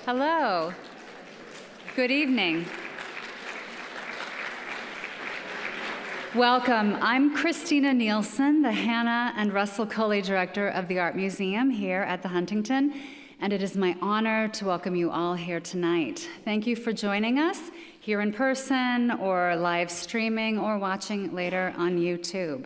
Hello. Good evening. Welcome. I'm Christina Nielsen, the Hannah and Russel Kully Director of the Art Museum here at the Huntington, and it is my honor to welcome you all here tonight. Thank you for joining us here in person or live streaming or watching later on YouTube.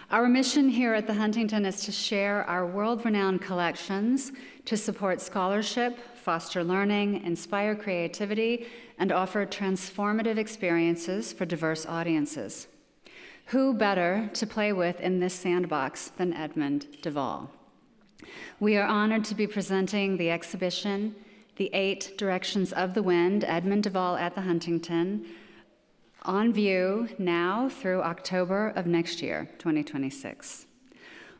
Our mission here at the Huntington is to share our world-renowned collections to support scholarship, foster learning, inspire creativity, and offer transformative experiences for diverse audiences. Who better to play with in this sandbox than Edmund de Waal? We are honored to be presenting the exhibition, The 8 Directions of the Wind, Edmund de Waal at the Huntington, on view now through October of next year, 2026.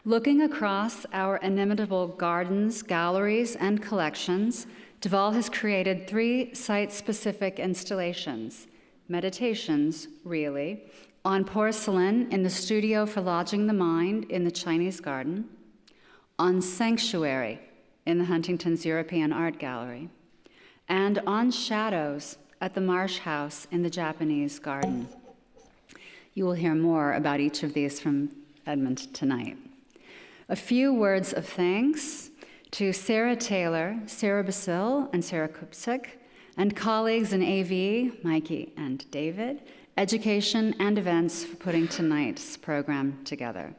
Looking across our inimitable gardens, galleries, and collections, de Waal has created 3 site-specific installations, meditations, really, on porcelain in the Studio for Lodging the Mind in the Chinese Garden, on Sanctuary in the Huntington's European Art Gallery, and on shadows at the Marsh House in the Japanese Garden. You will hear more about each of these from Edmund tonight. A few words of thanks to Sarah Taylor, Sarah Basil, and Sarah Kupsik, and colleagues in AV, Mikey and David, Education and Events for putting tonight's program together.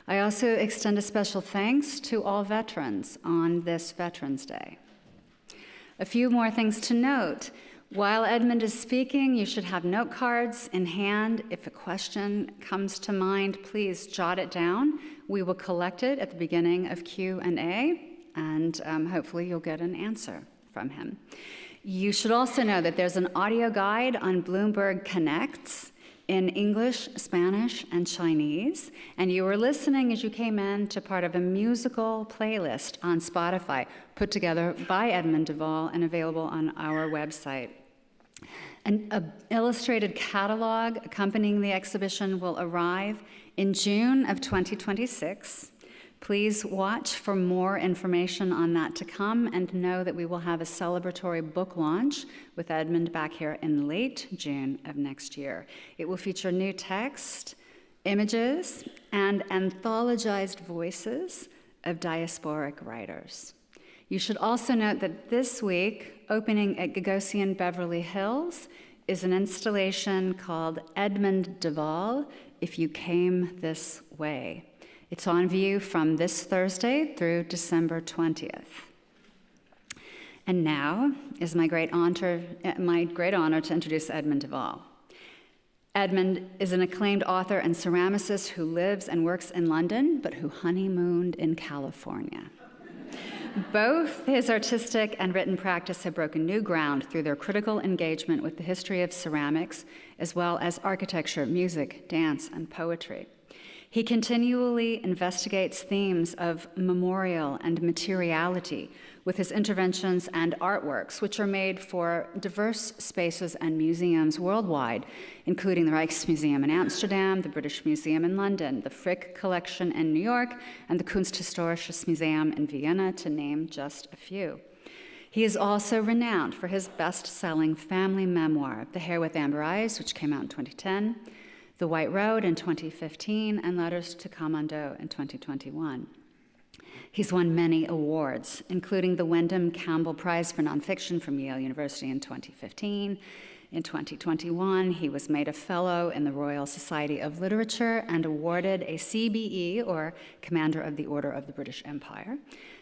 I also extend a special thanks to all veterans on this Veterans Day. A few more things to note. While Edmund is speaking, you should have note cards in hand. If a question comes to mind, please jot it down. We will collect it at the beginning of Q&A, and hopefully you'll get an answer from him. You should also know that there's an audio guide on Bloomberg Connects in English, Spanish, and Chinese, and you were listening as you came in to part of a musical playlist on Spotify put together by Edmund de Waal and available on our website. An illustrated catalog accompanying the exhibition will arrive in June of 2026. Please watch for more information on that to come, and know that we will have a celebratory book launch with Edmund back here in late June of next year. It will feature new text, images, and anthologized voices of diasporic writers. You should also note that this week, opening at Gagosian Beverly Hills, is an installation called Edmund de Waal, If You Came This Way. It's on view from this Thursday through December 20th. And now is my great honor to introduce Edmund de Waal. Edmund is an acclaimed author and ceramicist who lives and works in London, but who honeymooned in California. Both his artistic and written practice have broken new ground through their critical engagement with the history of ceramics, as well as architecture, music, dance, and poetry. He continually investigates themes of memorial and materiality with his interventions and artworks, which are made for diverse spaces and museums worldwide, including the Rijksmuseum in Amsterdam, the British Museum in London, the Frick Collection in New York, and the Kunsthistorisches Museum in Vienna, to name just a few. He is also renowned for his best-selling family memoir, The Hair with Amber Eyes, which came out in 2010, The White Road in 2015, and Letters to Commando in 2021. He's won many awards, including the Wyndham Campbell Prize for Nonfiction from Yale University in 2015. In 2021, he was made a Fellow in the Royal Society of Literature and awarded a CBE, or Commander of the Order of the British Empire,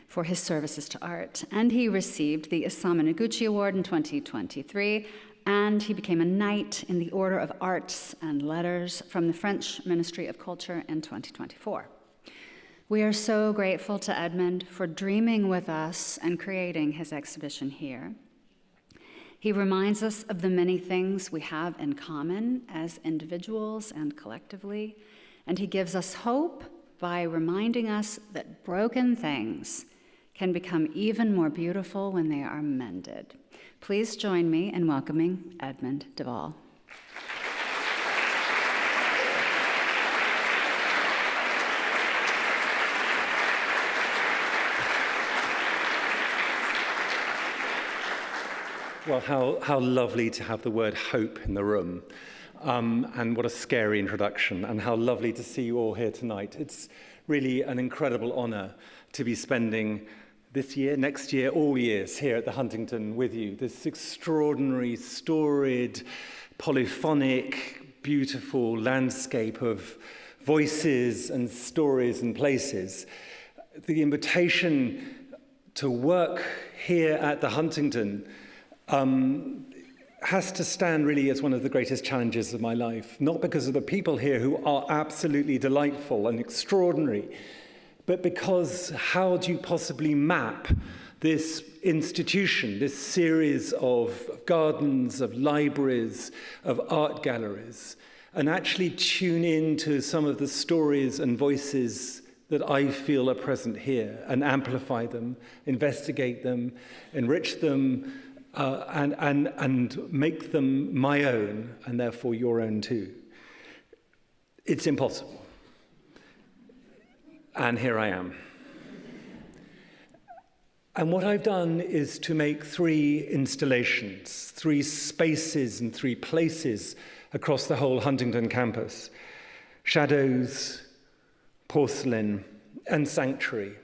for his services to art. And he received the Isamu Noguchi Award in 2023, and he became a Knight in the Order of Arts and Letters from the French Ministry of Culture in 2024. We are so grateful to Edmund for dreaming with us and creating his exhibition here. He reminds us of the many things we have in common as individuals and collectively, and he gives us hope by reminding us that broken things can become even more beautiful when they are mended. Please join me in welcoming Edmund de Waal. Well, how lovely to have the word hope in the room. And what a scary introduction, and how lovely to see you all here tonight. It's really an incredible honor to be spending this year, next year, all years here at the Huntington with you. This extraordinary, storied, polyphonic, beautiful landscape of voices and stories and places. The invitation to work here at the Huntington has to stand really as one of the greatest challenges of my life, not because of the people here who are absolutely delightful and extraordinary, but because how do you possibly map this institution, this series of gardens, of libraries, of art galleries, and actually tune in to some of the stories and voices that I feel are present here, and amplify them, investigate them, enrich them, and make them my own, and therefore your own too. It's impossible. And here I am. And what I've done is to make 3 installations, 3 spaces and 3 places across the whole Huntington campus: Shadows, Porcelain, and Sanctuary.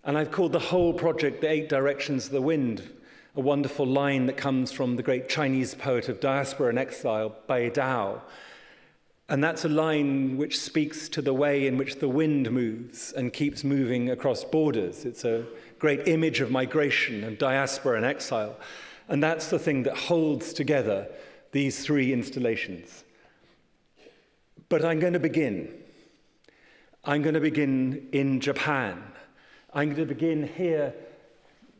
And I've called the whole project The 8 Directions of the Wind, a wonderful line that comes from the great Chinese poet of diaspora and exile, Bai Dao. And that's a line which speaks to the way in which the wind moves and keeps moving across borders. It's a great image of migration and diaspora and exile. And that's the thing that holds together these 3 installations. But I'm going to begin. I'm going to begin in Japan. I'm going to begin here.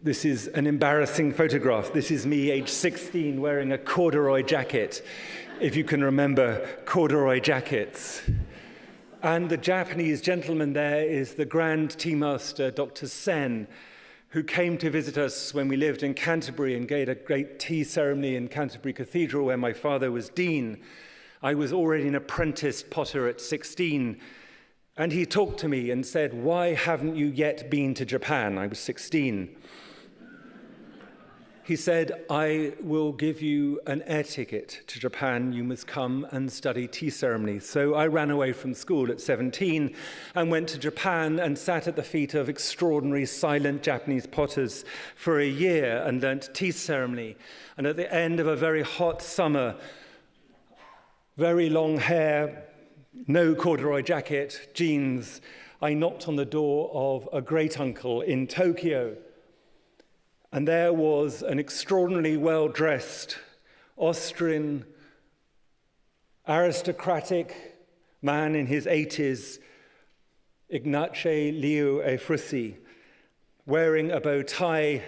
This is an embarrassing photograph. This is me, age 16, wearing a corduroy jacket, if you can remember corduroy jackets. And the Japanese gentleman there is the Grand Tea Master, Dr. Sen, who came to visit us when we lived in Canterbury and gave a great tea ceremony in Canterbury Cathedral where my father was dean. I was already an apprenticed potter at 16. And he talked to me and said, "Why haven't you yet been to Japan?" I was 16. He said, "I will give you an air ticket to Japan. You must come and study tea ceremony." So I ran away from school at 17 and went to Japan and sat at the feet of extraordinary silent Japanese potters for a year and learnt tea ceremony. And at the end of a very hot summer, very long hair, no corduroy jacket, jeans, I knocked on the door of a great uncle in Tokyo. And there was an extraordinarily well-dressed, Austrian, aristocratic man in his 80s, Ignace Leo Efrussi, wearing a bow tie.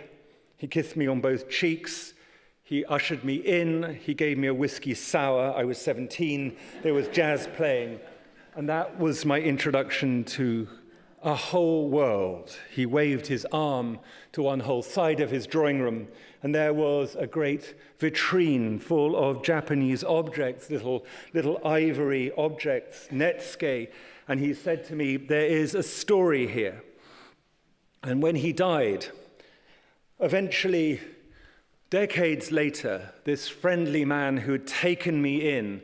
He kissed me on both cheeks. He ushered me in. He gave me a whiskey sour. I was 17. There was jazz playing. And that was my introduction to a whole world. He waved his arm to one whole side of his drawing room, and there was a great vitrine full of Japanese objects, little ivory objects, netsuke, and he said to me, "There is a story here." And when he died, eventually, decades later, this friendly man who had taken me in,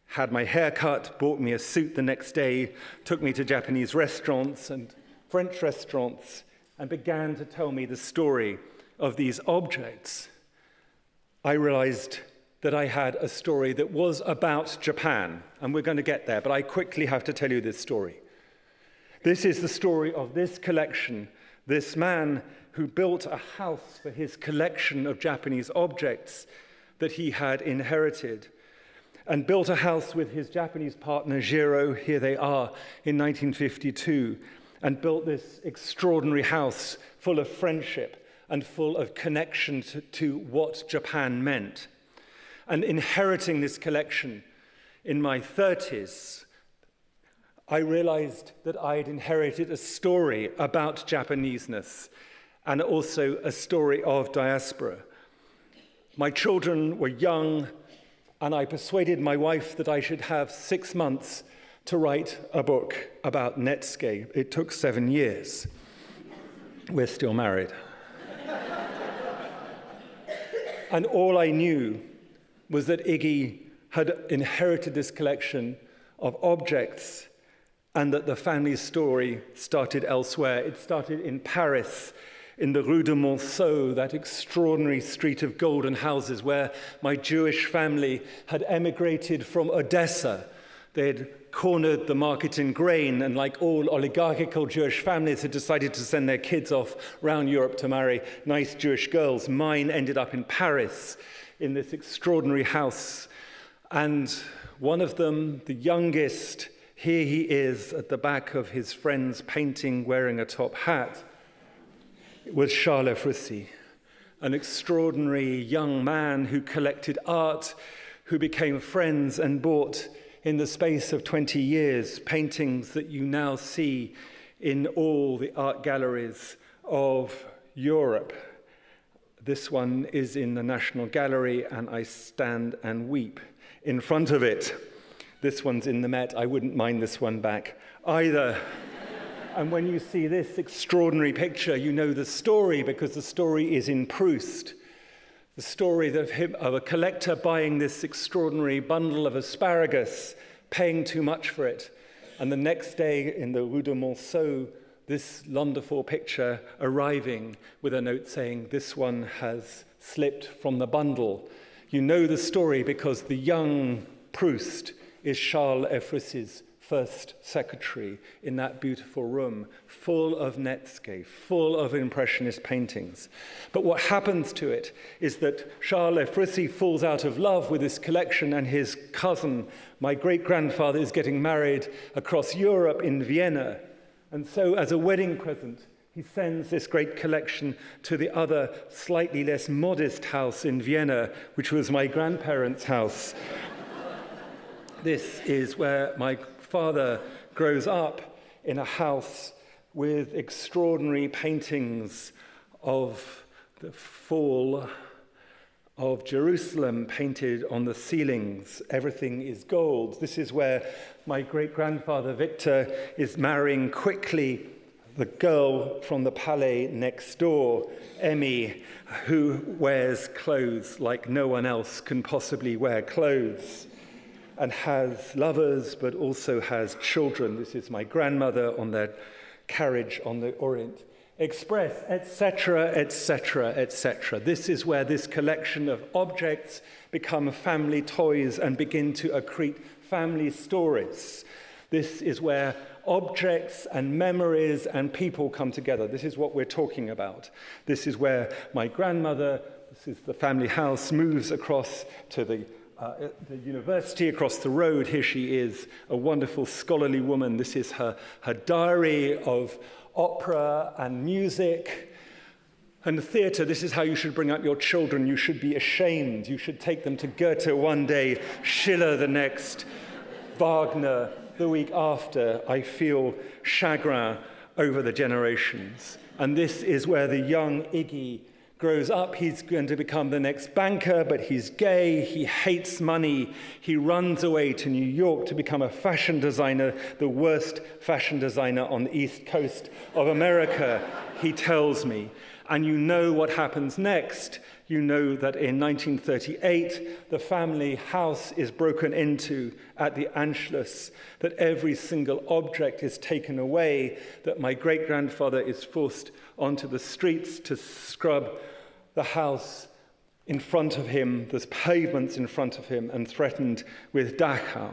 had my hair cut, bought me a suit the next day, took me to Japanese restaurants and French restaurants, and began to tell me the story of these objects. I realized that I had a story that was about Japan, and we're going to get there, but I quickly have to tell you this story. This is the story of this collection, this man who built a house for his collection of Japanese objects that he had inherited, and built a house with his Japanese partner, Jiro, here they are, in 1952, and built this extraordinary house full of friendship and full of connection to what Japan meant. And inheriting this collection in my 30s, I realized that I had inherited a story about Japaneseness and also a story of diaspora. My children were young, and I persuaded my wife that I should have 6 months to write a book about Netsuke. It took 7 years. We're still married. And all I knew was that Iggy had inherited this collection of objects and that the family story started elsewhere. It started in Paris, in the Rue de Monceau, that extraordinary street of golden houses where my Jewish family had emigrated from Odessa. They had cornered the market in grain, and like all oligarchical Jewish families, had decided to send their kids off around Europe to marry nice Jewish girls. Mine ended up in Paris, in this extraordinary house. And one of them, the youngest, here he is at the back of his friend's painting wearing a top hat, was Charles Efrussi, an extraordinary young man who collected art, who became friends and bought, in the space of 20 years, paintings that you now see in all the art galleries of Europe. This one is in the National Gallery, and I stand and weep in front of it. This one's in the Met. I wouldn't mind this one back either. And when you see this extraordinary picture, you know the story, because the story is in Proust. The story of a collector buying this extraordinary bundle of asparagus, paying too much for it. And the next day in the Rue de Monceau, this wonderful picture arriving with a note saying, "This one has slipped from the bundle." You know the story because the young Proust is Charles Efrussi's first secretary in that beautiful room, full of netscape, full of impressionist paintings. But what happens to it is that Charles Efrussi falls out of love with this collection, and his cousin, my great-grandfather, is getting married across Europe in Vienna. And so as a wedding present, he sends this great collection to the other, slightly less modest house in Vienna, which was my grandparents' house. This is where my father grows up, in a house with extraordinary paintings of the fall of Jerusalem painted on the ceilings. Everything is gold. This is where my great-grandfather Victor is marrying quickly the girl from the palais next door, Emmy, who wears clothes like no one else can possibly wear clothes, and has lovers, but also has children. This is my grandmother on their carriage on the Orient Express, etc., etc., etc. This is where this collection of objects become family toys and begin to accrete family stories. This is where objects and memories and people come together. This is what we're talking about. This is where my grandmother, this is the family house, moves across to the university across the road. Here she is, a wonderful scholarly woman. This is her diary of opera and music and theatre. This is how you should bring up your children. You should be ashamed. You should take them to Goethe one day, Schiller the next, Wagner the week after. I feel chagrin over the generations. And this is where the young Iggy grows up. He's going to become the next banker, but he's gay, he hates money, he runs away to New York to become a fashion designer, the worst fashion designer on the East Coast of America, he tells me. And you know what happens next. You know that in 1938, the family house is broken into at the Anschluss, that every single object is taken away, that my great-grandfather is forced onto the streets to scrub the house in front of him, there's pavements in front of him, and threatened with Dachau.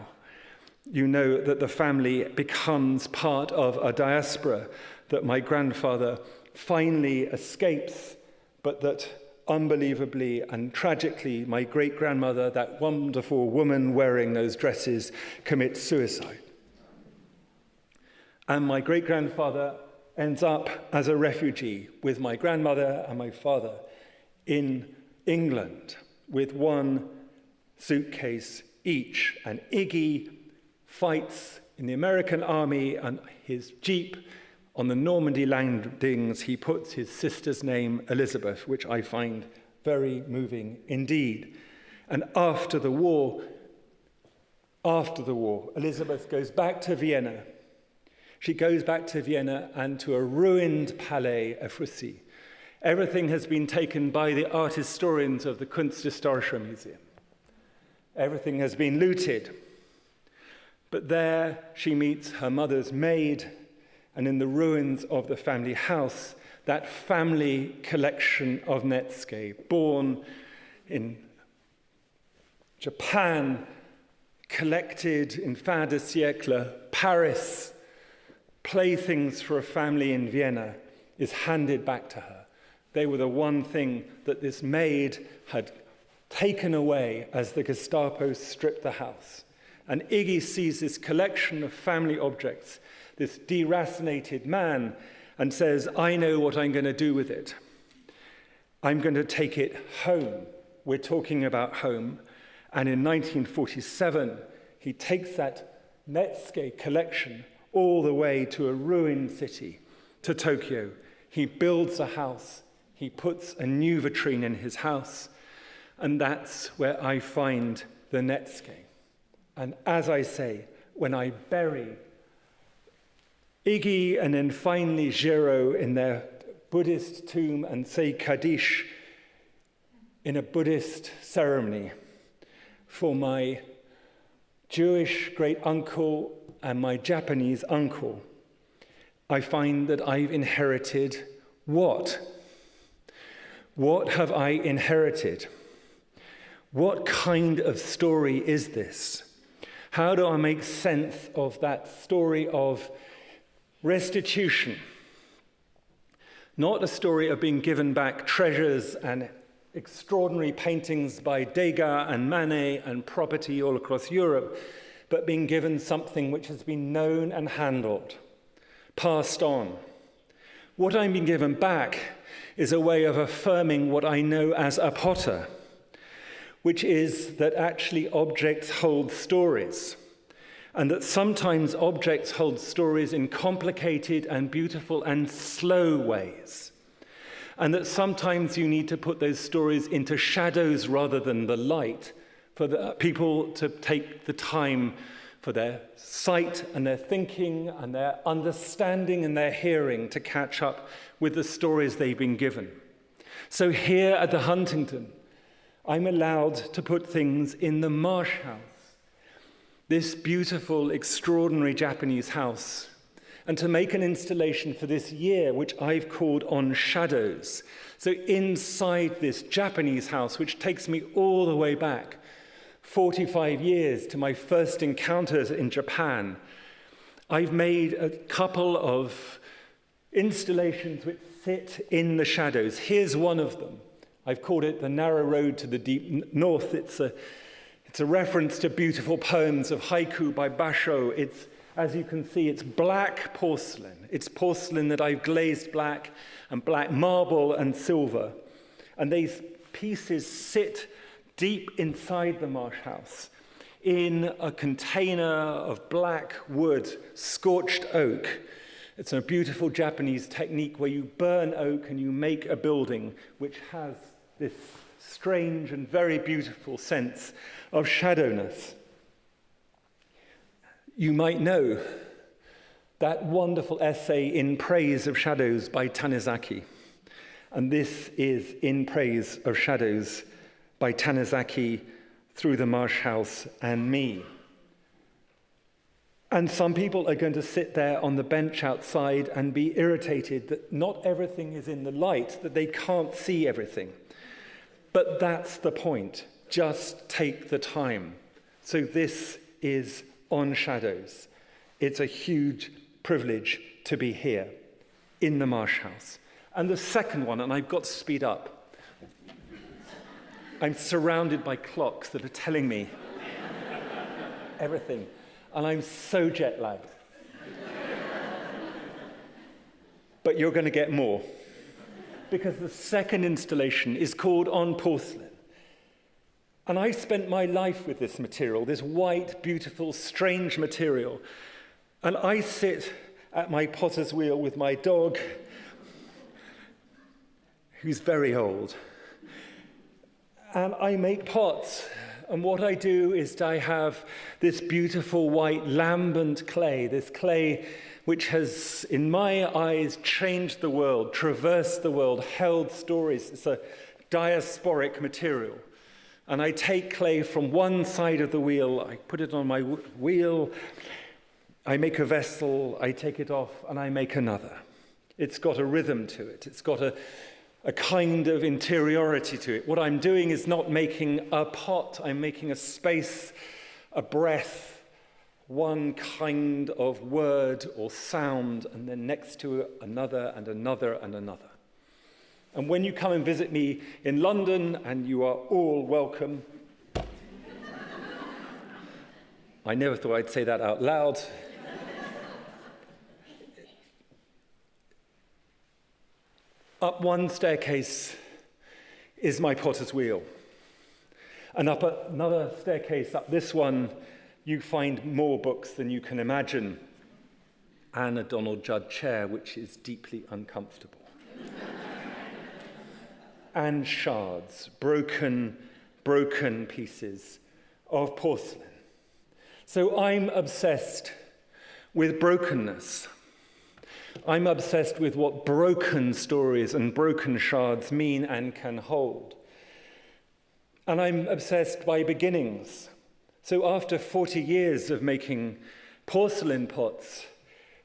You know that the family becomes part of a diaspora, that my grandfather finally escapes, but that unbelievably and tragically, my great-grandmother, that wonderful woman wearing those dresses, commits suicide. And my great-grandfather ends up as a refugee with my grandmother and my father in England with one suitcase each. And Iggy fights in the American army, and his jeep on the Normandy landings, he puts his sister's name, Elizabeth, which I find very moving indeed. And after the war, Elizabeth goes back to Vienna. She goes back to Vienna and to a ruined Palais Efrussi. Everything has been taken by the art historians of the Kunsthistorische Museum. Everything has been looted. But there she meets her mother's maid, and in the ruins of the family house, that family collection of Netsuke, born in Japan, collected in fin de siècle, Paris, playthings for a family in Vienna, is handed back to her. They were the one thing that this maid had taken away as the Gestapo stripped the house. And Iggy sees this collection of family objects, this deracinated man, and says, I know what I'm going to do with it. I'm going to take it home. We're talking about home. And in 1947, he takes that Netsuke collection all the way to a ruined city, to Tokyo. He builds a house. He puts a new vitrine in his house. And that's where I find the Netsuke. And as I say, when I bury Iggy and then finally Jiro in their Buddhist tomb and say Kaddish in a Buddhist ceremony for my Jewish great-uncle and my Japanese uncle, I find that I've inherited what? What have I inherited? What kind of story is this? How do I make sense of that story of restitution? Not a story of being given back treasures and extraordinary paintings by Degas and Manet and property all across Europe, but being given something which has been known and handled, passed on. What I'm being given back is a way of affirming what I know as a potter, which is that actually objects hold stories, and that sometimes objects hold stories in complicated and beautiful and slow ways, and that sometimes you need to put those stories into shadows rather than the light for the people to take the time for their sight and their thinking and their understanding and their hearing to catch up with the stories they've been given. So here at the Huntington, I'm allowed to put things in the Marsh House, this beautiful, extraordinary Japanese house, and to make an installation for this year, which I've called On Shadows. So inside this Japanese house, which takes me all the way back 45 years to my first encounters in Japan, I've made a couple of installations which sit in the shadows. Here's one of them. I've called it The Narrow Road to the Deep North. It's a reference to beautiful poems of haiku by Basho. It's, as you can see, it's black porcelain. It's porcelain that I've glazed black, and black marble and silver. And these pieces sit deep inside the Marsh House in a container of black wood, scorched oak. It's a beautiful Japanese technique where you burn oak and you make a building which has this strange and very beautiful sense of shadowness. You might know that wonderful essay In Praise of Shadows by Tanizaki. And this is In Praise of Shadows by Tanizaki through the Marsh House and me. And some people are going to sit there on the bench outside and be irritated that not everything is in the light, that they can't see everything. But that's the point. Just take the time. So this is On Shadows. It's a huge privilege to be here in the Marsh House. And the second one, and I've got to speed up. I'm surrounded by clocks that are telling me everything. And I'm so jet lagged. But you're going to get more. Because the second installation is called On Porcelain. And I spent my life with this material, this white, beautiful, strange material. And I sit at my potter's wheel with my dog, who's very old. And I make pots. And what I do is I have this beautiful white lambent clay, this clay which has, in my eyes, changed the world, traversed the world, held stories. It's a diasporic material. And I take clay from one side of the wheel, I put it on my wheel, I make a vessel, I take it off, and I make another. It's got a rhythm to it. It's got a kind of interiority to it. What I'm doing is not making a pot, I'm making a space, a breath, one kind of word or sound, and then next to it, another and another and another. And when you come and visit me in London, and you are all welcome, I never thought I'd say that out loud. Up one staircase is my potter's wheel. And up another staircase, up this one, you find more books than you can imagine, and a Donald Judd chair, which is deeply uncomfortable. And shards, broken pieces of porcelain. So I'm obsessed with brokenness. I'm obsessed with what broken stories and broken shards mean and can hold. And I'm obsessed by beginnings. So after 40 years of making porcelain pots,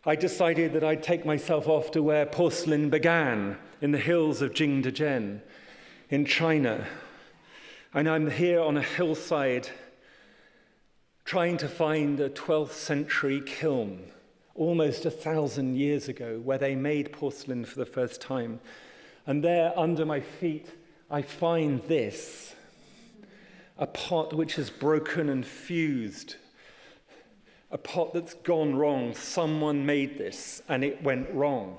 I decided that I'd take myself off to where porcelain began, in the hills of Jingdezhen, in China. And I'm here on a hillside trying to find a 12th century kiln, almost 1,000 years ago, where they made porcelain for the first time. And there, under my feet, I find this, a pot which is broken and fused, a pot that's gone wrong. Someone made this, and it went wrong.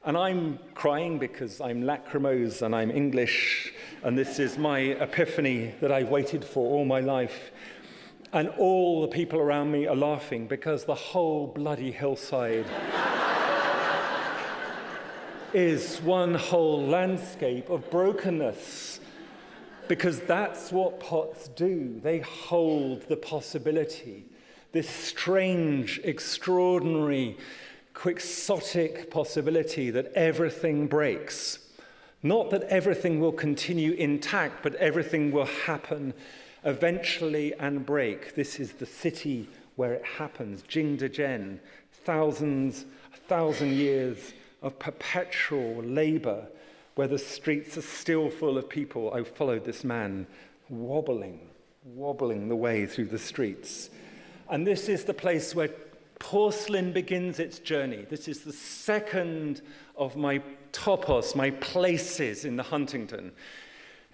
And I'm crying because I'm lachrymose and I'm English, and this is my epiphany that I've waited for all my life. And all the people around me are laughing because the whole bloody hillside is one whole landscape of brokenness. Because that's what pots do. They hold the possibility, this strange, extraordinary, quixotic possibility that everything breaks. Not that everything will continue intact, but everything will happen eventually and break. This is the city where it happens, Jingdezhen, 1,000 years of perpetual labor, where the streets are still full of people. I followed this man wobbling the way through the streets. And this is the place where porcelain begins its journey. This is the second of my topos, my places in the Huntington,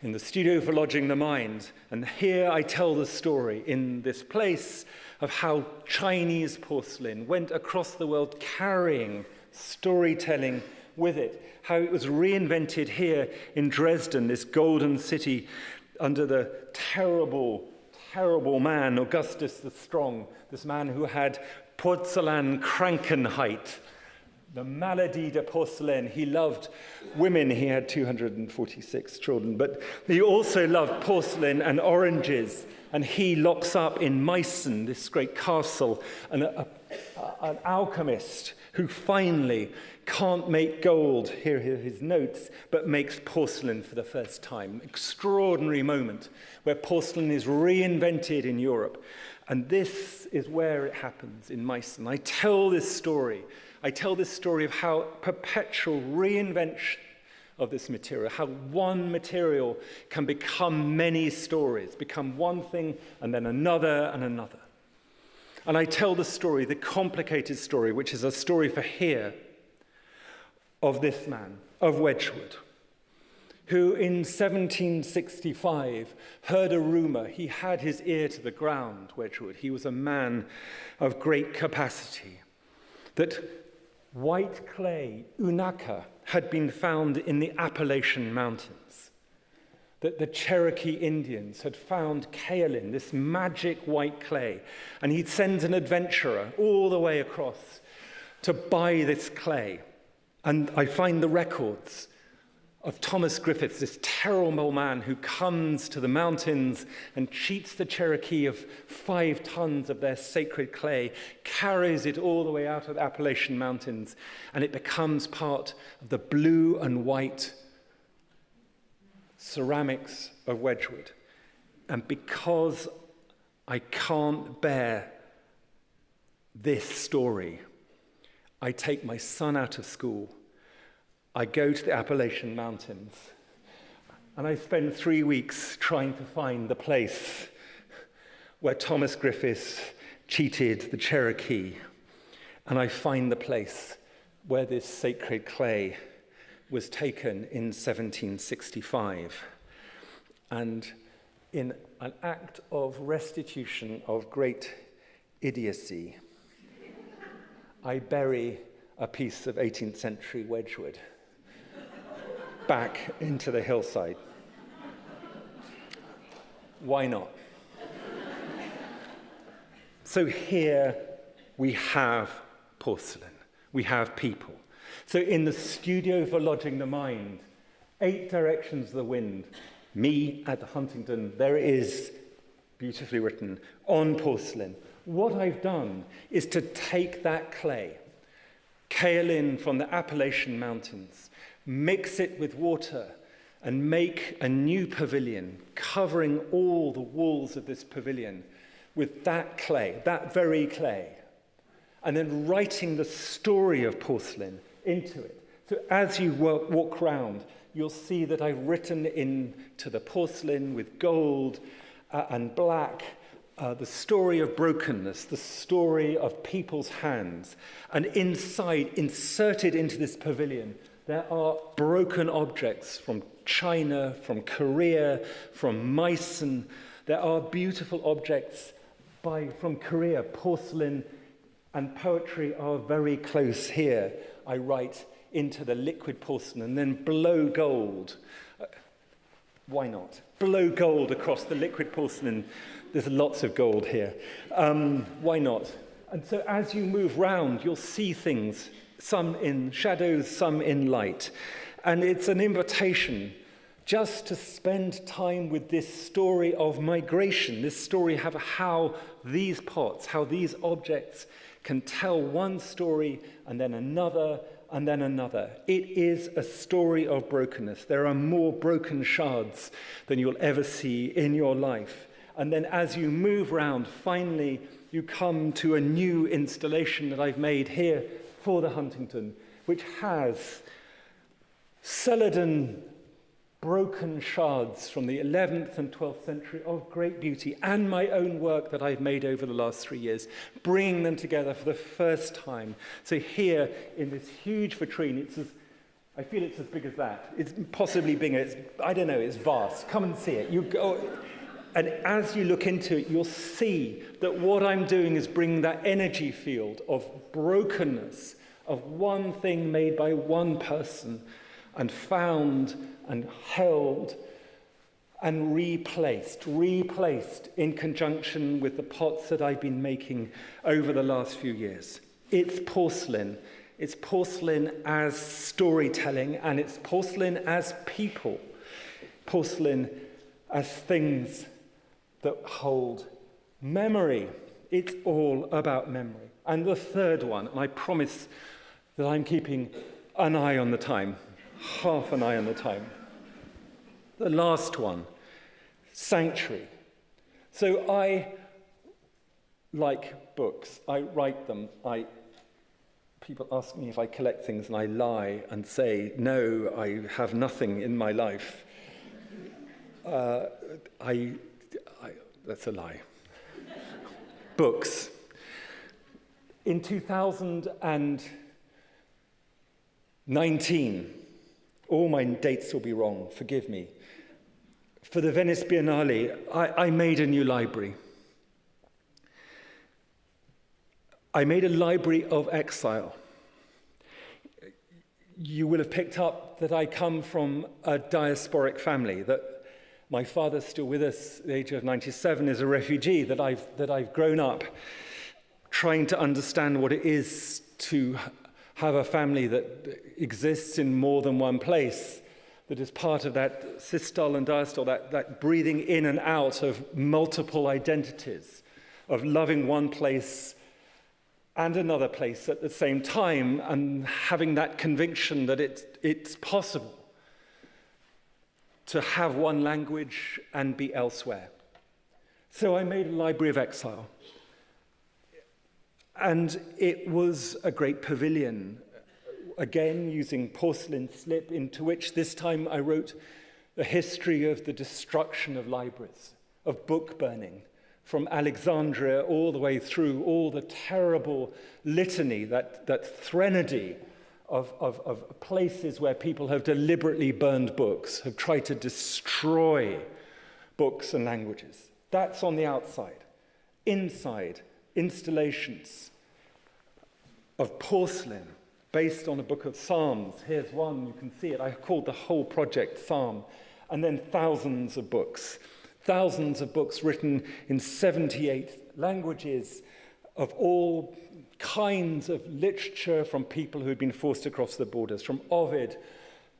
in the studio for lodging the mind. And here I tell the story in this place of how Chinese porcelain went across the world carrying storytelling with it, how it was reinvented here in Dresden, this golden city, under the terrible man, Augustus the Strong, this man who had Porcelain Krankenheit, the malady de porcelain. He loved women. He had 246 children, but he also loved porcelain and oranges. And he locks up in Meissen, this great castle, an alchemist who finally can't make gold, here are his notes, but makes porcelain for the first time. Extraordinary moment where porcelain is reinvented in Europe. And this is where it happens, in Meissen. I tell this story of how perpetual reinvention of this material, how one material can become many stories, become one thing and then another and another. And I tell the story, the complicated story, which is a story for here, of this man, of Wedgwood, who in 1765 heard a rumor. He had his ear to the ground, Wedgwood. He was a man of great capacity, that white clay, unaka, had been found in the Appalachian Mountains, that the Cherokee Indians had found kaolin, this magic white clay, and he'd send an adventurer all the way across to buy this clay. And I find the records of Thomas Griffiths, this terrible man who comes to the mountains and cheats the Cherokee of 5 tons of their sacred clay, carries it all the way out of the Appalachian Mountains, and it becomes part of the blue and white ceramics of Wedgwood. And because I can't bear this story, I take my son out of school. I go to the Appalachian Mountains, and I spend 3 weeks trying to find the place where Thomas Griffiths cheated the Cherokee. And I find the place where this sacred clay was taken in 1765. And in an act of restitution of great idiocy, I bury a piece of 18th century Wedgwood back into the hillside. Why not? So here we have porcelain, we have people. So in the studio for Lodging the Mind, 8 directions of the wind, me at the Huntington, there it is, beautifully written, on porcelain. What I've done is to take that clay, kaolin from the Appalachian Mountains, mix it with water, and make a new pavilion, covering all the walls of this pavilion with that clay, that very clay, and then writing the story of porcelain into it. So as you walk round, you'll see that I've written into the porcelain with gold and black the story of brokenness, the story of people's hands. And inside, inserted into this pavilion, there are broken objects from China, from Korea, from Meissen. There are beautiful objects from Korea. Porcelain and poetry are very close here. I write into the liquid porcelain and then blow gold. Why not? Blow gold across the liquid porcelain. There's lots of gold here. Why not? And so as you move round, you'll see things, some in shadows, some in light. And it's an invitation just to spend time with this story of migration, this story of how these pots, how these objects can tell one story and then another and then another. It is a story of brokenness. There are more broken shards than you'll ever see in your life. And then as you move round, finally, you come to a new installation that I've made here for the Huntington, which has celadon broken shards from the 11th and 12th century of great beauty, and my own work that I've made over the last 3 years, bringing them together for the first time. So here, in this huge vitrine, I feel it's as big as that. It's possibly bigger. I don't know, it's vast. Come and see it. You go, and as you look into it, you'll see that what I'm doing is bringing that energy field of brokenness, of one thing made by one person, and found and held and replaced in conjunction with the pots that I've been making over the last few years. It's porcelain. It's porcelain as storytelling, and it's porcelain as people. Porcelain as things that hold memory. It's all about memory. And the third one, and I promise that I'm keeping an eye on the time, half an eye on the time. The last one, sanctuary. So I like books. I write them. People ask me if I collect things, and I lie and say, no, I have nothing in my life. That's a lie. Books. In 2019, all my dates will be wrong, forgive me. For the Venice Biennale, I made a new library. I made a library of exile. You will have picked up that I come from a diasporic family, that my father's still with us at the age of 97, is a refugee, that I've grown up trying to understand what it is to have a family that exists in more than one place, that is part of that systole and diastole, that breathing in and out of multiple identities, of loving one place and another place at the same time, and having that conviction that it's possible to have one language and be elsewhere. So I made a library of exile. And it was a great pavilion, again using porcelain slip, into which this time I wrote the history of the destruction of libraries, of book burning, from Alexandria all the way through all the terrible litany, that threnody of places where people have deliberately burned books, have tried to destroy books and languages. That's on the outside. Inside, installations of porcelain based on a book of Psalms. Here's one, you can see it. I called the whole project Psalm. And then thousands of books written in 78 languages of all kinds of literature, from people who had been forced across the borders, from Ovid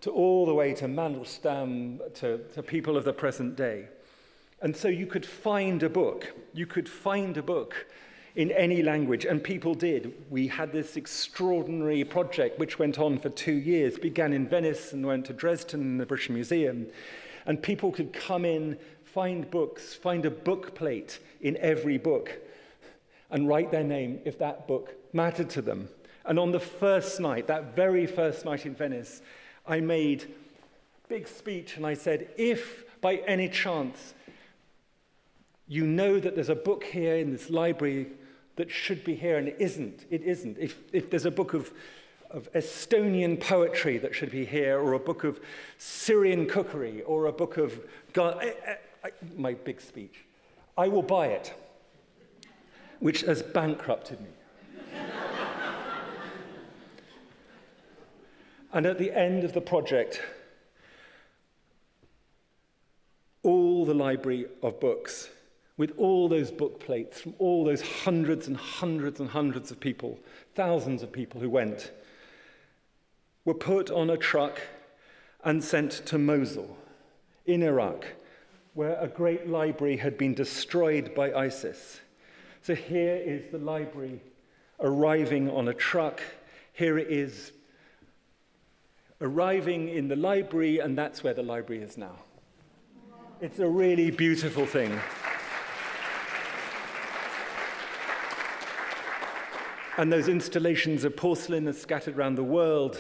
to all the way to Mandelstam, to people of the present day. And so you could find a book in any language, and people did. We had this extraordinary project which went on for 2 years, began in Venice and went to Dresden in the British Museum, and people could come in, find books, find a book plate in every book, and write their name if that book mattered to them. And on the first night, that very first night in Venice, I made a big speech, and I said, if by any chance you know that there's a book here in this library that should be here, and it isn't. If there's a book of Estonian poetry that should be here, or a book of Syrian cookery, or a book of my big speech, I will buy it, which has bankrupted me. And at the end of the project, all the library of books, with all those book plates from all those hundreds and hundreds and hundreds of people, thousands of people who went, were put on a truck and sent to Mosul in Iraq, where a great library had been destroyed by ISIS. So here is the library arriving on a truck. Here it is arriving in the library, and that's where the library is now. It's a really beautiful thing. And those installations of porcelain are scattered around the world.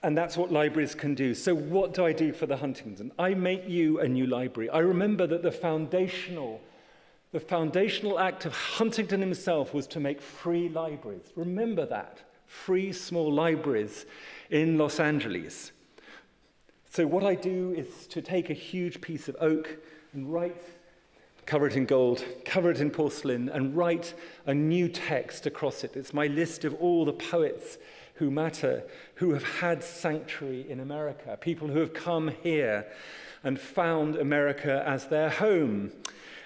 And that's what libraries can do. So what do I do for the Huntington? I make you a new library. I remember that the foundational act of Huntington himself was to make free libraries. Remember that. Free small libraries in Los Angeles. So what I do is to take a huge piece of oak and cover it in gold, cover it in porcelain, and write a new text across it. It's my list of all the poets who matter, who have had sanctuary in America, people who have come here and found America as their home.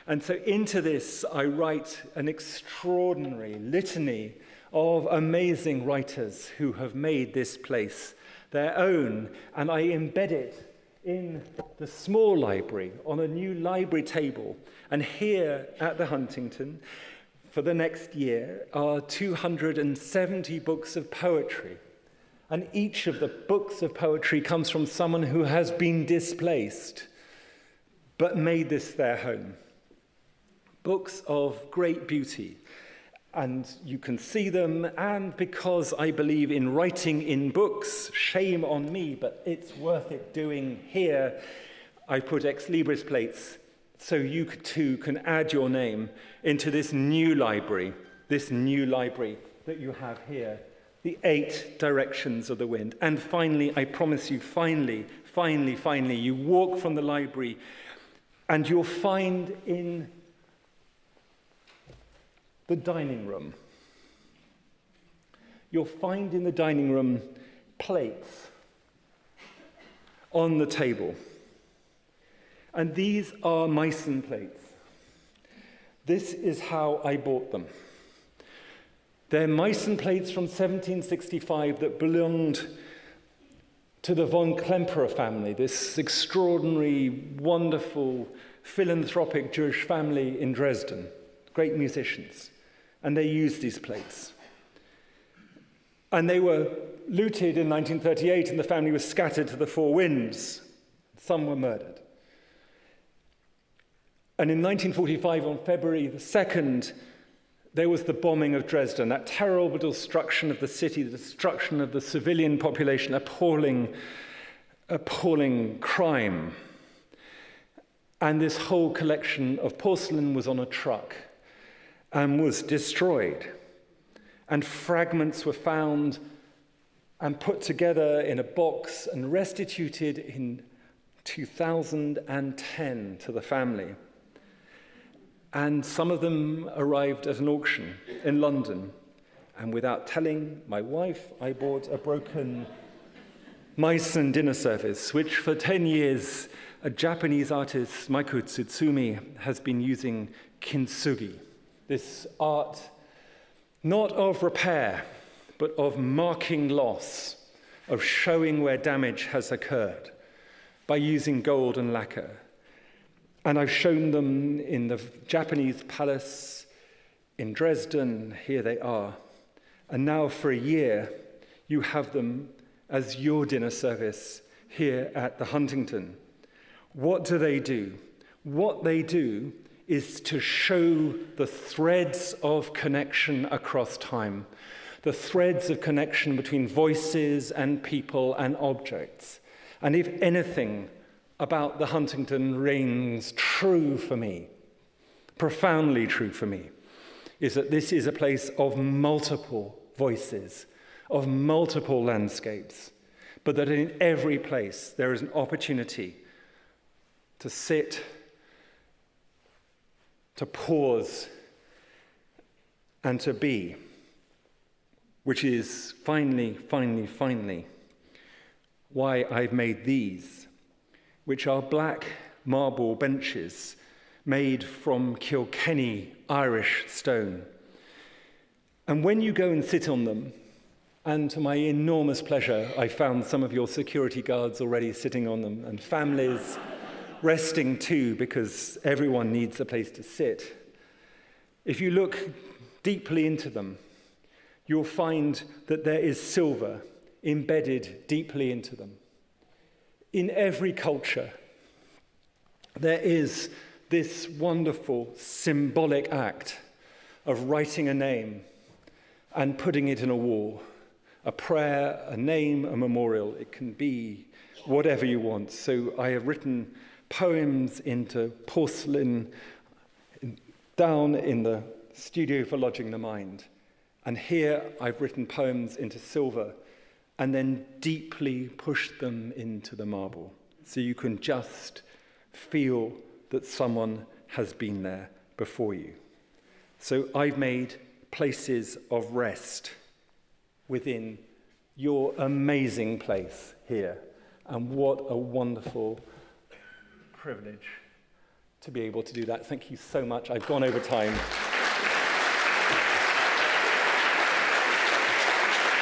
And so into this, I write an extraordinary litany of amazing writers who have made this place their own, and I embed it in the small library on a new library table. And here at the Huntington, for the next year, are 270 books of poetry. And each of the books of poetry comes from someone who has been displaced, but made this their home. Books of great beauty. And you can see them, and because I believe in writing in books, shame on me, but it's worth it doing here, I put ex libris plates so you too can add your name into this new library that you have here, the 8 directions of the wind. And finally, I promise you, finally, you walk from the library and you'll find in the dining room. You'll find in the dining room plates on the table. And these are Meissen plates. This is how I bought them. They're Meissen plates from 1765 that belonged to the von Klemperer family, this extraordinary, wonderful, philanthropic Jewish family in Dresden, great musicians, and they used these plates. And they were looted in 1938, and the family was scattered to the four winds. Some were murdered. And in 1945, on February the 2nd, there was the bombing of Dresden, that terrible destruction of the city, the destruction of the civilian population, appalling crime. And this whole collection of porcelain was on a truck and was destroyed. And fragments were found and put together in a box and restituted in 2010 to the family. And some of them arrived at an auction in London. And without telling my wife, I bought a broken Meissen dinner service, which for 10 years, a Japanese artist, Maiko Tsutsumi, has been using kintsugi, this art not of repair, but of marking loss, of showing where damage has occurred by using gold and lacquer. And I've shown them in the Japanese palace in Dresden. Here they are. And now for a year, you have them as your dinner service here at the Huntington. What do? What they do is to show the threads of connection across time, the threads of connection between voices and people and objects. And if anything about the Huntington rings true for me, profoundly true for me, is that this is a place of multiple voices, of multiple landscapes, but that in every place there is an opportunity to sit, to pause, and to be, which is finally, why I've made these, which are black marble benches made from Kilkenny Irish stone. And when you go and sit on them, and to my enormous pleasure, I found some of your security guards already sitting on them, and families resting too, because everyone needs a place to sit. If you look deeply into them, you'll find that there is silver embedded deeply into them. In every culture, there is this wonderful symbolic act of writing a name and putting it in a wall. A prayer, a name, a memorial. It can be whatever you want. So I have written poems into porcelain down in the studio for Lodging the Mind. And here I've written poems into silver and then deeply pushed them into the marble. So you can just feel that someone has been there before you. So I've made places of rest within your amazing place here. And what a wonderful privilege to be able to do that. Thank you so much. I've gone over time.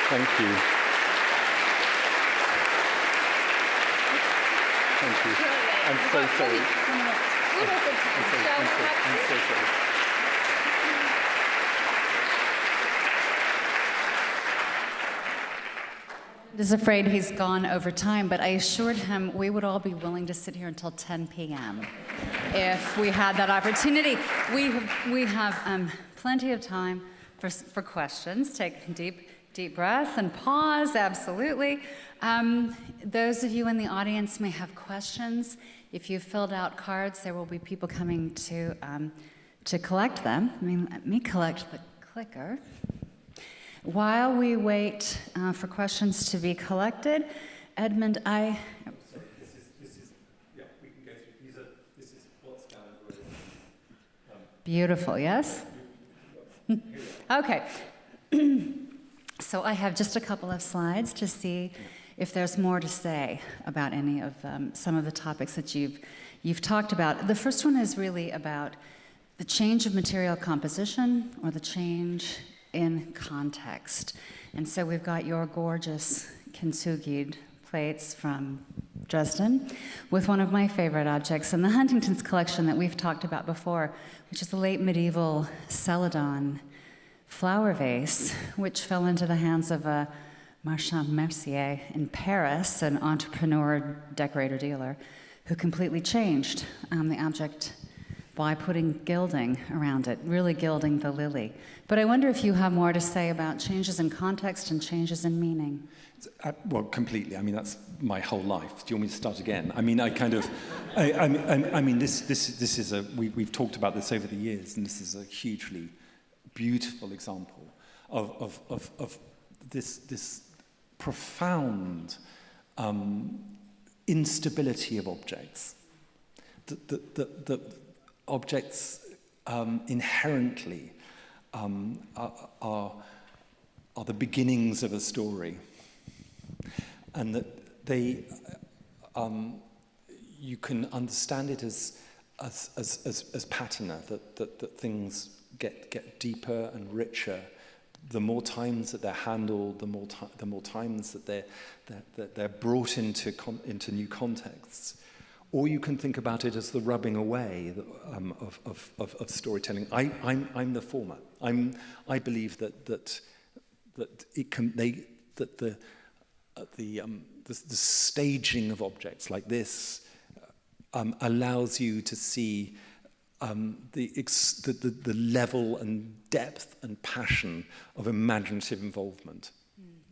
Thank you. Thank you. I'm so sorry. I'm so sorry. Is afraid he's gone over time, but I assured him we would all be willing to sit here until 10 p.m. if we had that opportunity. We have plenty of time for questions. Take a deep breath and pause, absolutely. Those of you in the audience may have questions. If you've filled out cards, there will be people coming to collect them. Let me collect the clicker. While we wait for questions to be collected, Edmund, This is, yeah, we can go through. This is what's down the road. Beautiful, yes? Okay. So I have just a couple of slides to see if there's more to say about any of some of the topics that you've talked about. The first one is really about the change of material composition or the change in context. And so we've got your gorgeous kintsugi'd plates from Dresden with one of my favorite objects in the Huntington's collection that we've talked about before, which is the late medieval celadon flower vase, which fell into the hands of a Marchand Mercier in Paris, an entrepreneur, decorator, dealer, who completely changed the object by putting gilding around it, really gilding the lily. But I wonder if you have more to say about changes in context and changes in meaning. Well, completely. I mean, that's my whole life. Do you want me to start again? I mean, I mean, this is a. We've talked about this over the years, and this is a hugely beautiful example of this profound instability of objects. The objects inherently are the beginnings of a story, and that they you can understand it as patina, that things get deeper and richer the more times that they're handled, the more times that they're brought into new contexts. Or you can think about it as the rubbing away of storytelling. I'm the former. I believe that it can the staging of objects like this allows you to see the level and depth and passion of imaginative involvement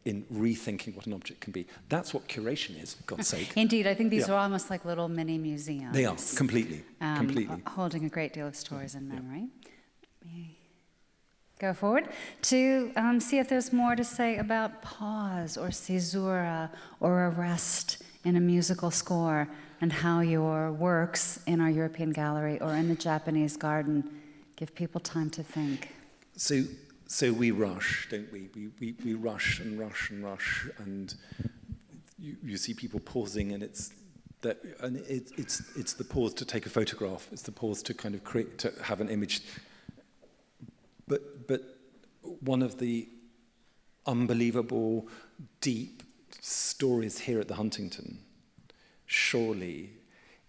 in rethinking what an object can be. That's what curation is, for God's sake. Indeed, I think these are almost like little mini museums. They are, completely, completely. Holding a great deal of stories in memory. Let me go forward to see if there's more to say about pause or caesura or arrest in a musical score, and how your works in our European gallery or in the Japanese garden give people time to think. So we rush, don't we? We rush and rush and rush, and you see people pausing, and it's the pause to take a photograph. It's the pause to kind of create, to have an image. But one of the unbelievable, deep stories here at the Huntington, surely,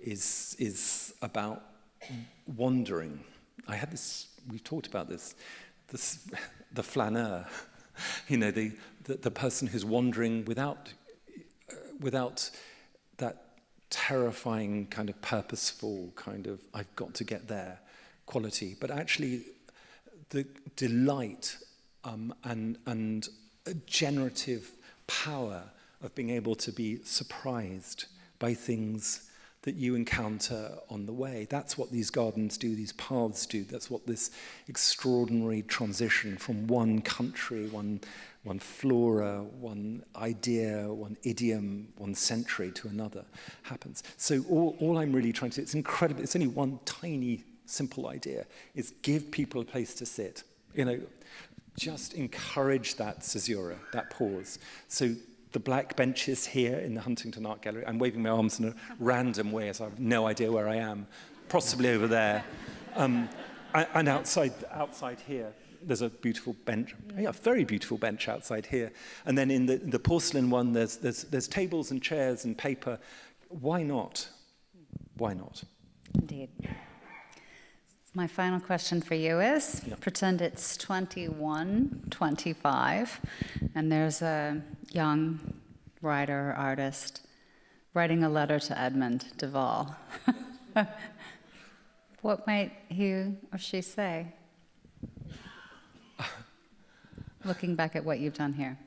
is about wandering. I had this. We've talked about this. The flaneur, the person who's wandering without that terrifying kind of purposeful kind of I've got to get there quality, but actually the delight and a generative power of being able to be surprised by things that you encounter on the way. That's what these gardens do, these paths do. That's what this extraordinary transition from one country, one flora, one idea, one idiom, one century to another happens. So all I'm really trying to, it's incredible, it's only one tiny, simple idea, is give people a place to sit. Just encourage that caesura, that pause. So the black benches here in the Huntington Art Gallery. I'm waving my arms in a random way, as I have no idea where I am, possibly over there. And outside here, there's a beautiful bench, a very beautiful bench outside here. And then in the porcelain one, there's tables and chairs and paper. Why not? Why not? Indeed. My final question for you is, pretend it's 21:25, and there's a young writer or artist writing a letter to Edmund de Waal. What might he or she say? Looking back at what you've done here.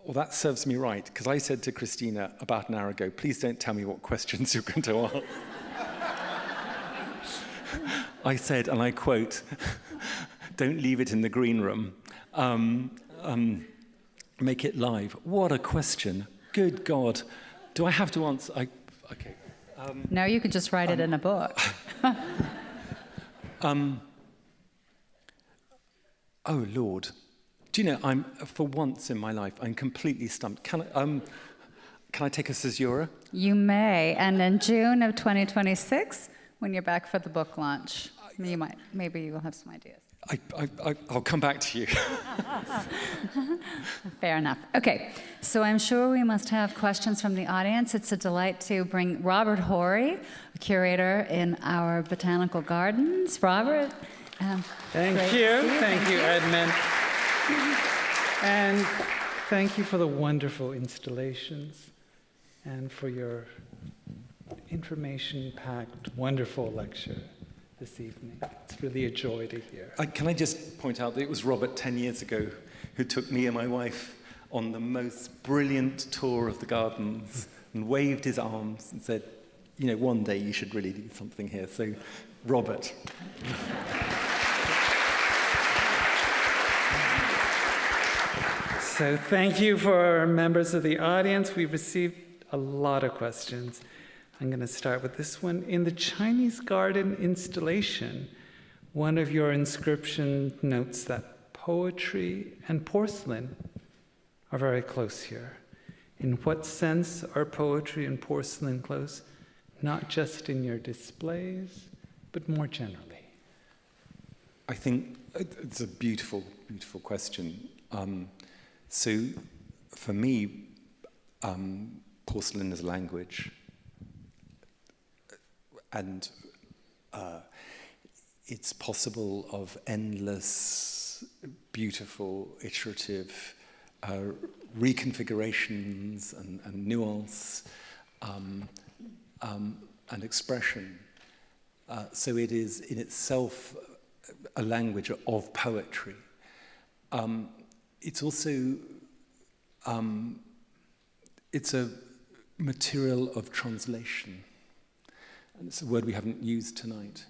Well, that serves me right, because I said to Christina about an hour ago, please don't tell me what questions you're going to ask. I said, and I quote, don't leave it in the green room. Make it live. What a question. Good God. Do I have to answer? Okay. No, you could just write it in a book. Oh, Lord. Do you know, for once in my life, I'm completely stumped. Can I take a caesura? You may. And in June of 2026, when you're back for the book launch, maybe you'll have some ideas. I'll come back to you. Fair enough. Okay, so I'm sure we must have questions from the audience. It's a delight to bring Robert Hori, a curator in our botanical gardens. Robert. Thank you, Edmund. And thank you for the wonderful installations and for your information-packed, wonderful lecture this evening. It's really a joy to hear. Can I just point out that it was Robert 10 years ago who took me and my wife on the most brilliant tour of the gardens and waved his arms and said, you know, one day you should really do something here. So, Robert. So thank you for members of the audience. We've received a lot of questions. I'm going to start with this one. In the Chinese garden installation, one of your inscription notes that poetry and porcelain are very close here. In what sense are poetry and porcelain close? Not just in your displays, but more generally. I think it's a beautiful, beautiful question. So for me, porcelain is language. And it's possible of endless, beautiful, iterative reconfigurations and nuance and expression. So it is in itself a language of poetry. It's also, it's a material of translation. And it's a word we haven't used tonight.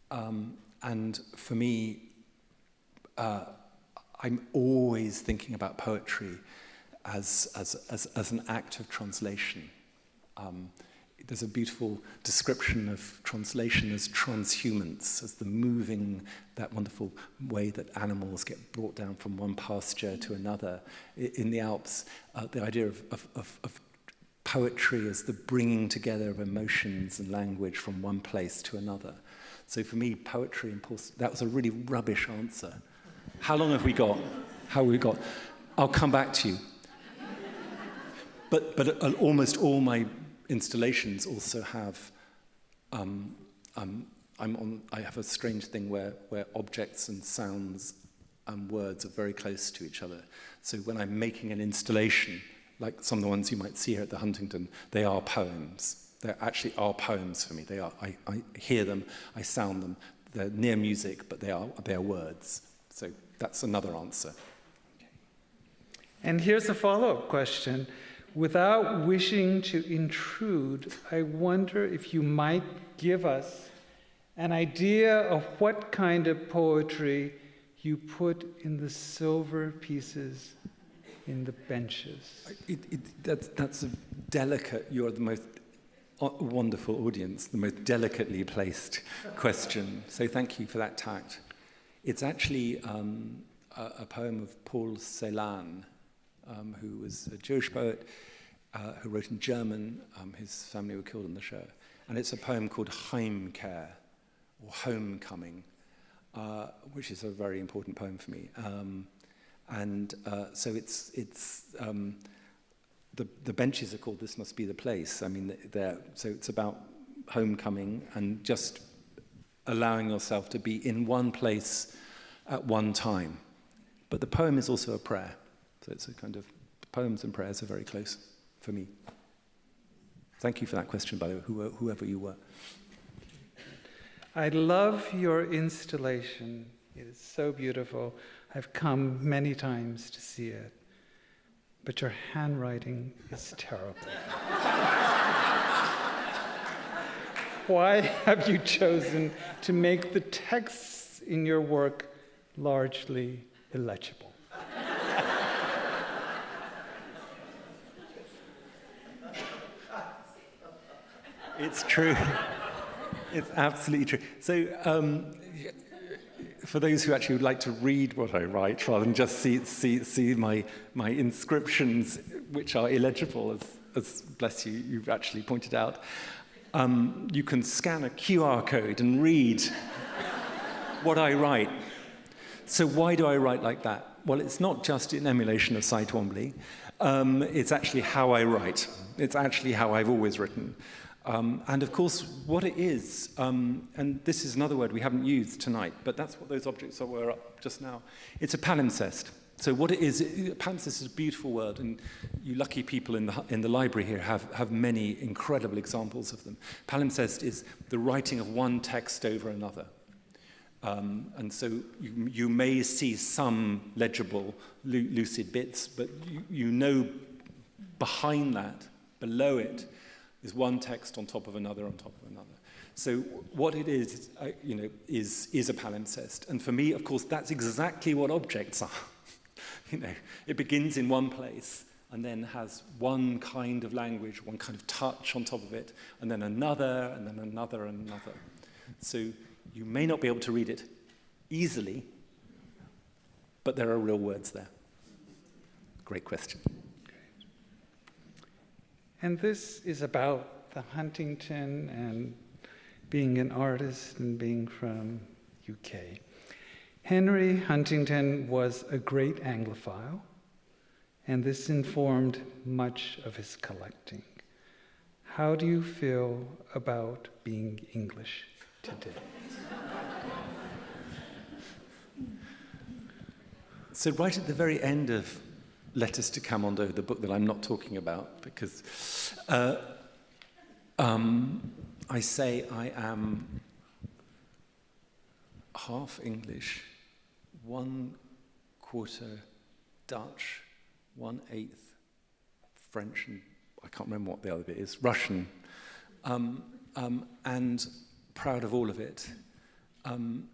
And for me, I'm always thinking about poetry as an act of translation. There's a beautiful description of translation as transhumance, as the moving, that wonderful way that animals get brought down from one pasture to another. In the Alps, the idea of poetry as the bringing together of emotions and language from one place to another. So for me, poetry and porcelain, that was a really rubbish answer. How long have we got? How have we got? I'll come back to you. But almost all my installations also have, I have a strange thing where objects and sounds and words are very close to each other. So when I'm making an installation, like some of the ones you might see here at the Huntington, they are poems. They actually are poems for me. They are. I hear them, I sound them. They're near music, but they are words. So that's another answer. Okay. And here's a follow-up question. Without wishing to intrude, I wonder if you might give us an idea of what kind of poetry you put in the silver pieces in the benches. That's a delicate, you're the most wonderful audience, the most delicately placed question. So thank you for that tact. It's actually a poem of Porcelain, who was a Jewish poet who wrote in German. His family were killed in the show. And it's a poem called Heimkehr, or Homecoming, which is a very important poem for me. So it's the benches are called This Must Be the Place. I mean, so it's about homecoming and just allowing yourself to be in one place at one time. But the poem is also a prayer. So it's a kind of, poems and prayers are very close for me. Thank you for that question, by the way, whoever you were. I love your installation. It is so beautiful. I've come many times to see it. But your handwriting is terrible. Why have you chosen to make the texts in your work largely illegible? It's true. It's absolutely true. So, for those who actually would like to read what I write, rather than just see my inscriptions, which are illegible, as bless you, you've actually pointed out, you can scan a QR code and read what I write. So why do I write like that? Well, it's not just an emulation of Cy Twombly. It's actually how I write. It's actually how I've always written. And of course, what it is, and this is another word we haven't used tonight, but that's what those objects were up just now. It's a palimpsest. So what it is, palimpsest is a beautiful word, and you lucky people in the library here have many incredible examples of them. Palimpsest is the writing of one text over another. And so you may see some legible, lucid bits, but you know behind that, below it, is one text on top of another on top of another. So what it is, is a palimpsest. And for me, of course, that's exactly what objects are. It begins in one place and then has one kind of language, one kind of touch on top of it, and then another, and then another, and another. So you may not be able to read it easily, but there are real words there. Great question. And this is about the Huntington and being an artist and being from UK. Henry Huntington was a great Anglophile, and this informed much of his collecting. How do you feel about being English today? So right at the very end of Letters to Camondo, the book that I'm not talking about, because I say I am half English, 1/4 Dutch, 1/8 French, and I can't remember what the other bit is, Russian, and proud of all of it. And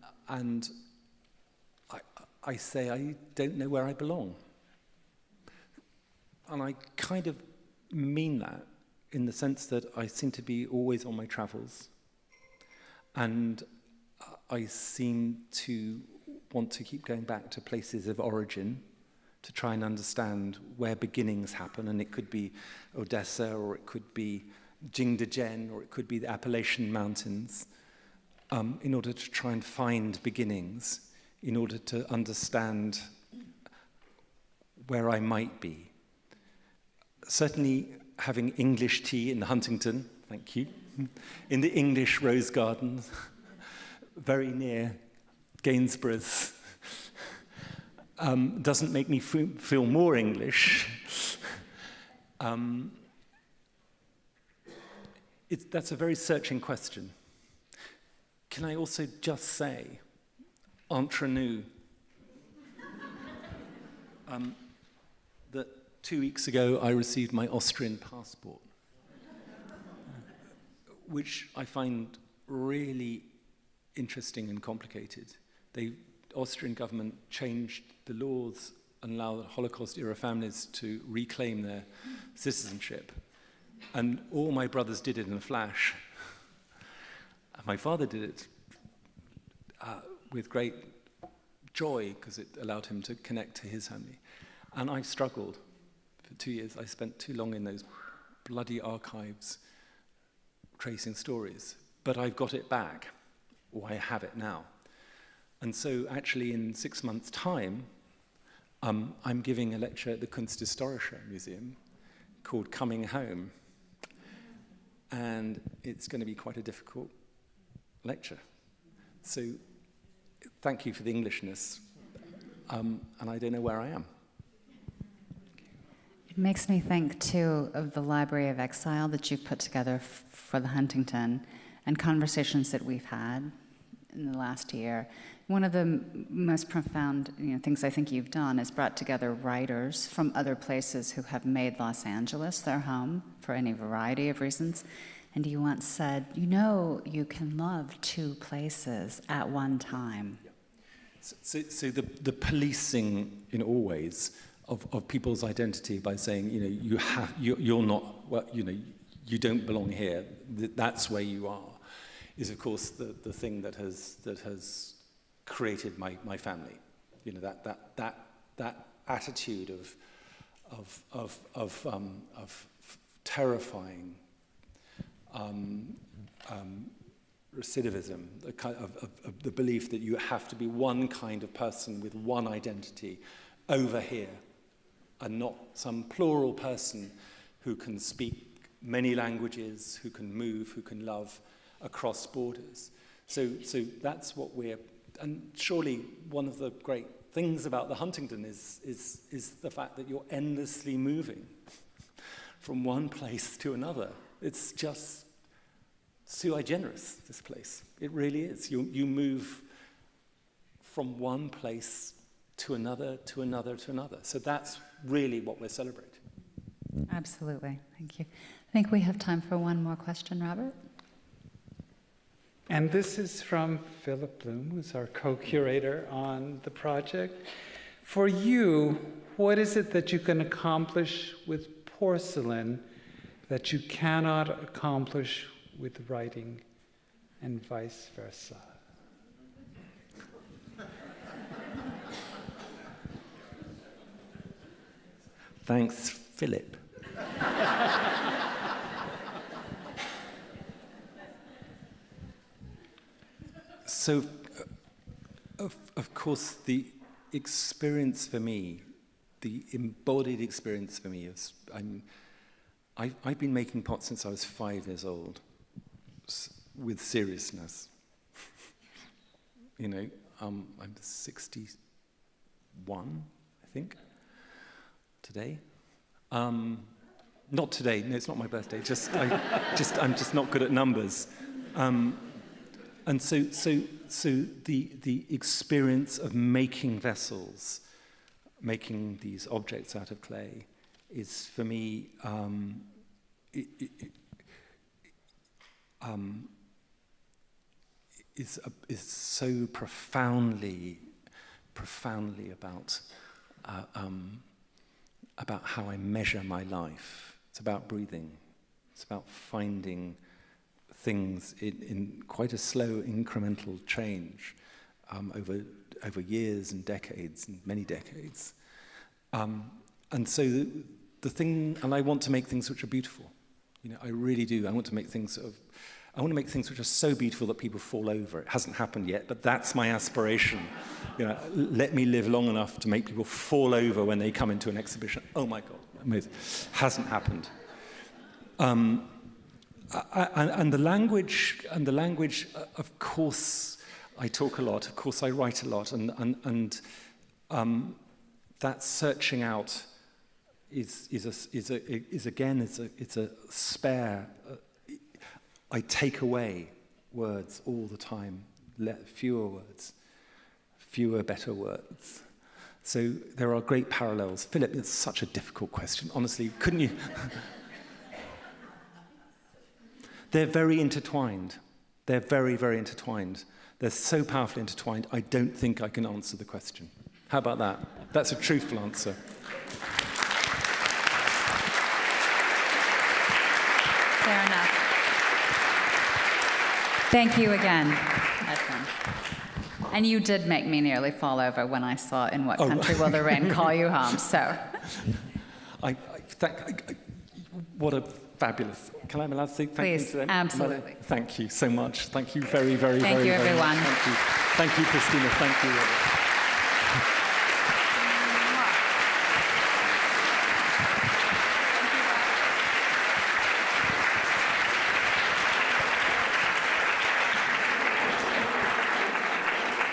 I say I don't know where I belong. And I kind of mean that in the sense that I seem to be always on my travels. And I seem to want to keep going back to places of origin to try and understand where beginnings happen. And it could be Odessa, or it could be Jingdegen, or it could be the Appalachian Mountains, in order to try and find beginnings, in order to understand where I might be. Certainly having English tea in the Huntington, thank you, in the English rose garden, very near Gainsborough's, doesn't make me feel more English. That's a very searching question. Can I also just say, entre nous, that 2 weeks ago I received my Austrian passport, which I find really interesting and complicated. The Austrian government changed the laws and allowed Holocaust-era families to reclaim their citizenship. And all my brothers did it in a flash. And my father did it with great joy, because it allowed him to connect to his family. And I struggled for 2 years. I spent too long in those bloody archives tracing stories. But I've got it back, or I have it now. And so actually in 6 months' time, I'm giving a lecture at the Kunsthistorische Museum called Coming Home. And it's going to be quite a difficult lecture. So thank you for the Englishness. And I don't know where I am. It makes me think, too, of the Library of Exile that you've put together for the Huntington, and conversations that we've had in the last year. One of the most profound things I think you've done is brought together writers from other places who have made Los Angeles their home for any variety of reasons. And you once said, you can love two places at one time. So the policing, in all ways, of people's identity by saying, you're not, well, you don't belong here. That's where you are, is of course the thing that has created my family. That attitude of terrifying recidivism, the kind of the belief that you have to be one kind of person with one identity over here, and not some plural person who can speak many languages, who can move, who can love across borders. So that's what we're, and surely one of the great things about the Huntington is the fact that you're endlessly moving from one place to another. It's just sui generis, this place. It really is. You move from one place to another, to another, to another. So that's really what we're celebrating. Absolutely. Thank you. I think we have time for one more question, Robert. And this is from Philip Bloom, who's our co-curator on the project. For you, what is it that you can accomplish with porcelain that you cannot accomplish with writing, and vice versa? Thanks, Philip. So, of course, the experience for me, the embodied experience for me is I've been making pot since I was 5 years old, with seriousness. You know, I'm 61, I think, today. Not today. No, it's not my birthday. I'm just not good at numbers. And so the experience of making vessels, making these objects out of clay, is for me is so profoundly about how I measure my life. It's about breathing. It's about finding things in quite a slow incremental change over years and decades and many decades. And so the thing, and I want to make things which are beautiful. You know, I really do. I want to make things which are so beautiful that people fall over. It hasn't happened yet, but that's my aspiration. You know, let me live long enough to make people fall over when they come into an exhibition. Oh my God, amazing. Hasn't happened. And the language, of course, I talk a lot. Of course, I write a lot, and that searching out is a spare. I take away words all the time. Fewer words, fewer better words. So there are great parallels. Philip, it's such a difficult question. Honestly, couldn't you? They're very intertwined. They're very, very intertwined. They're so powerfully intertwined, I don't think I can answer the question. How about that? That's a truthful answer. Fair enough. Thank you again, Edmund. And you did make me nearly fall over when I saw In What Country Will the Rain Call You Home, so. What a fabulous. Can I allowed to say thank you to them? Please, absolutely. Thank you so much. Thank you very, very, very, Thank you, very everyone. much. Thank you. Thank you, Christina. Thank you, Robert.